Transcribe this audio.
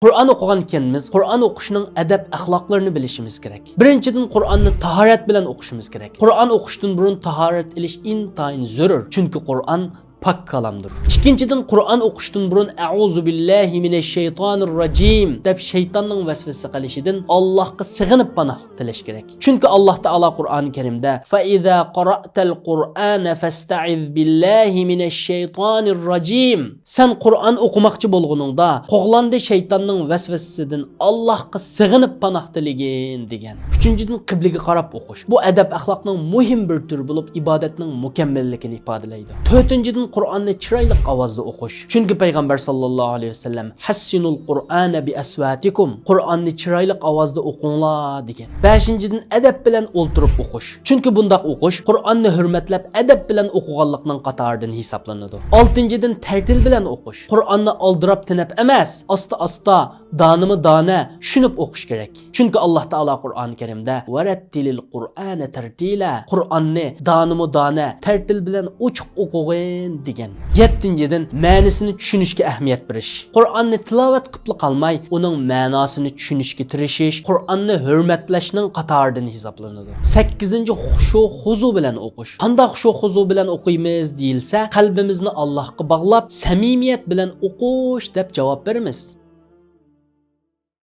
Qur'on o'qigan ekanmiz, Qur'on o'qishning adab axloqlarini bilishimiz kerak. Birinchidan Qur'onni tahorat bilan o'qishimiz kerak. Qur'on o'qishdan burun tahorat ilish intayin zarur, chunki Qur'on pak kalamdır. İkinciden Kur'an okuştun burun "Euzu billahi mineşşeytanirracim" deb şeytanның vesvese qilishidin Allohga sig'inib panohlik tilash kerak. Chunki Alloh taolo Qur'oni Karimda "Fa iza qara'tal Qur'ana fasta'iz billahi mineşşeytanirracim" sen Qur'on o'qimoqchi bo'lguningda qo'g'landi shaytonning vesvesesidan Allohga sig'inib panoh tiligin degan. Uchinchidan qibliga qarab o'qish. Bu adab axloqning muhim bir turi bo'lib ibodatning mukammalligini ifodalaydi. To'rtinchidan Qur'onni chiroyli ovozda o'qish. Chunki payg'ambar sallallohu alayhi vasallam "Hassinul Qur'ana bi aswatikum" Qur'onni chiroyli ovozda o'qinglar degan. 5-dan adab bilan o'ltirib o'qish. Chunki bundoq o'qish Qur'onni hurmatlab adab bilan o'qiganlikning qatoridan hisoblanadi. 6-dan tartil bilan o'qish. Qur'onni oldirab tinib emas, asta-asta, donimi-dona tushunib o'qish kerak. Chunki Alloh taolo Qur'oni Karimda "Varattilil Qur'ana tartila" Qur'onni donimi-dona tartil bilan ochiq o'qig'in degan. 7-dan ma'nosini tushunishga ahamiyat berish. Qur'onni tilovat qilib qolmay, uning ma'nosini tushunishga tirishish Qur'onni hurmatlashning qatoridan hisoblanadi. 8-chi xushu xuzu bilan o'qish. Qanday xushu xuzu bilan o'qiymiz deyilsa, qalbimizni Allohga bog'lab, samimiyat bilan o'qish deb javob beramiz.